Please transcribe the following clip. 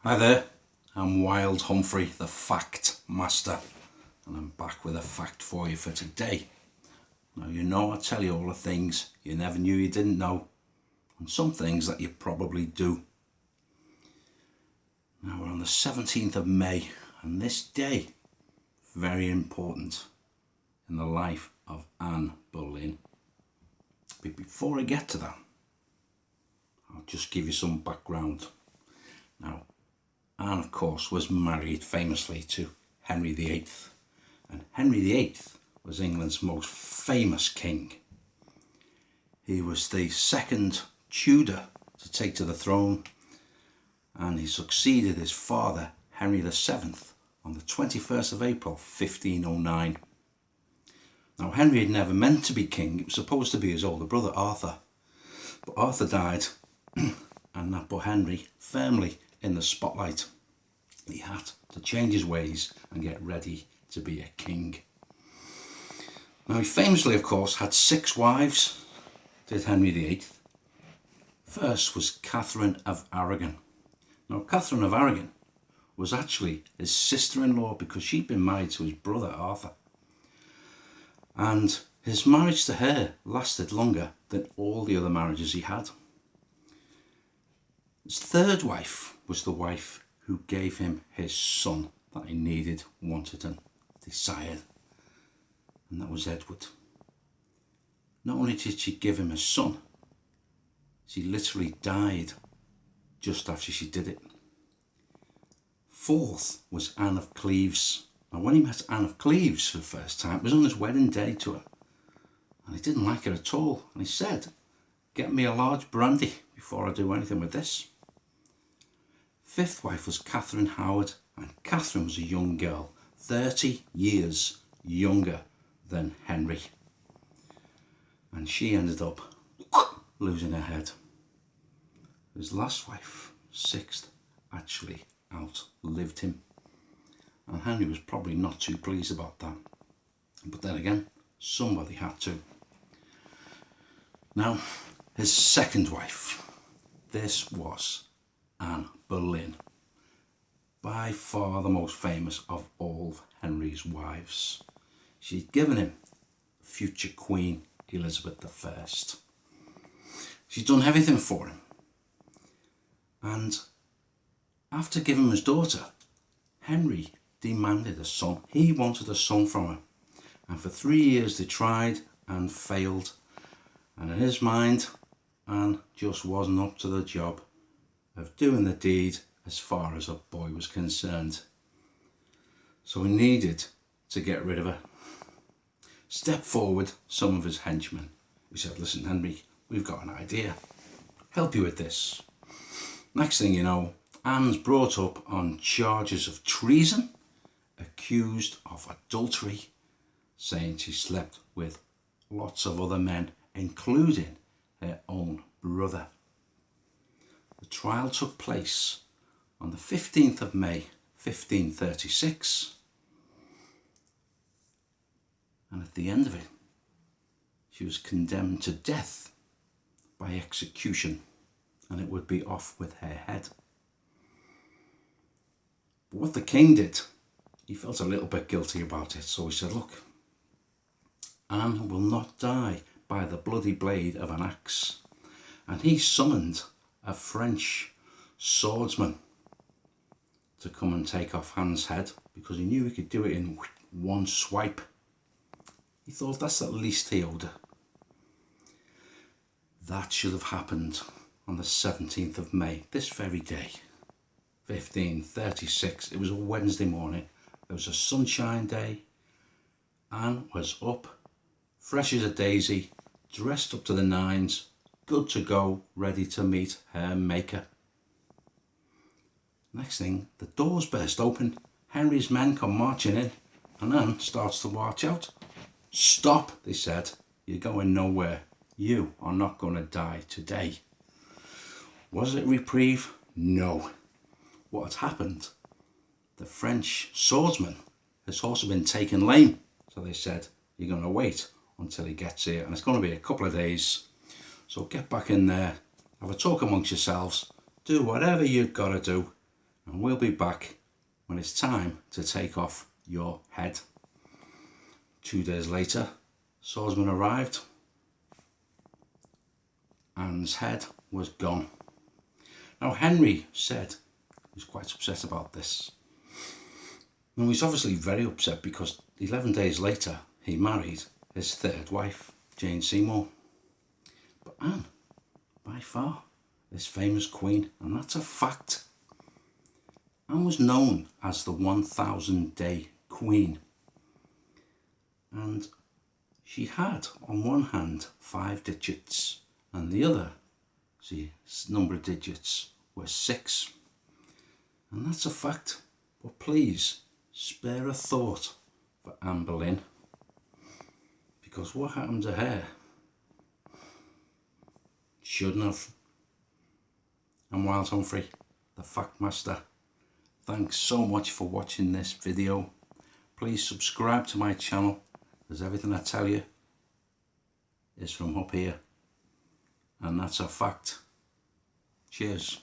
Hi there, I'm Wild Humphrey, the Fact Master, and I'm back with a fact for you for today. Now, you know I tell you all the things you never knew you didn't know, and some things that you probably do. Now, we're on the 17th of May, and this day, very important in the life of Anne Boleyn. But before I get to that, I'll just give you some background. Now, Anne, of course, was married famously to Henry VIII, and Henry VIII was England's most famous king. He was the second Tudor to take to the throne, and he succeeded his father, Henry VII, on the 21st of April 1509. Now, Henry had never meant to be king. It was supposed to be his older brother, Arthur, but Arthur died, and that put Henry firmly in the spotlight. He had to change his ways and get ready to be a king. Now, he famously, of course, had 6 wives, did Henry VIII. First was Catherine of Aragon. Now, Catherine of Aragon was actually his sister-in-law because she'd been married to his brother Arthur. And his marriage to her lasted longer than all the other marriages he had. His third wife was the wife who gave him his son that he needed, wanted and desired, and that was Edward. Not only did she give him a son, she literally died just after she did it. Fourth was Anne of Cleves. Now, when he met Anne of Cleves for the first time, it was on his wedding day to her, and he didn't like her at all, and he said, "Get me a large brandy before I do anything with this." Fifth wife was Catherine Howard, and Catherine was a young girl, 30 years younger than Henry. And she ended up losing her head. His last wife, sixth, actually outlived him. And Henry was probably not too pleased about that. But then again, somebody had to. Now, his second wife, this was Anne Boleyn, by far the most famous of all Henry's wives. She'd given him future Queen Elizabeth I. She'd done everything for him. And after giving him his daughter, Henry demanded a son. He wanted a son from her. And for 3 years they tried and failed. And in his mind, Anne just wasn't up to the job of doing the deed as far as a boy was concerned. So he needed to get rid of her. Step forward some of his henchmen. He said, "Listen, Henry, we've got an idea. Help you with this." Next thing you know, Anne's brought up on charges of treason, accused of adultery, saying she slept with lots of other men, including her own brother. The trial took place on the 15th of May 1536, and at the end of it she was condemned to death by execution, and it would be off with her head. But what the king did, he felt a little bit guilty about it, so he said, "Look, Anne will not die by the bloody blade of an axe," and he summoned a French swordsman to come and take off Anne's head because he knew he could do it in one swipe. He thought that's the least he owed her. That should have happened on the 17th of May, this very day, 1536. It was a Wednesday morning. It was a sunshine day. Anne was up, fresh as a daisy, dressed up to the nines, good to go, ready to meet her maker. Next thing, the doors burst open, Henry's men come marching in, and Anne starts to march out. "Stop," they said, "you're going nowhere. You are not going to die today." Was it reprieve? No. What had happened? The French swordsman, his horse had been taken lame, so they said, "You're going to wait until he gets here, and it's going to be a couple of days. So get back in there, have a talk amongst yourselves, do whatever you've got to do, and we'll be back when it's time to take off your head. 2 days later, swordsman arrived. Anne's head was gone. Now Henry said he was quite upset about this. Now he's obviously very upset because 11 days later he married his third wife, Jane Seymour. But Anne, by far, this famous queen, and that's a fact. Anne was known as the 1000-day queen. And she had, on one hand, 5 digits, and the other, number of digits, were 6. And that's a fact. But please, spare a thought for Anne Boleyn. Because what happened to her? Shouldn't have. I'm Wild Humphrey, the Fact Master. Thanks so much for watching this video. Please subscribe to my channel, as everything I tell you is from up here. And that's a fact. Cheers.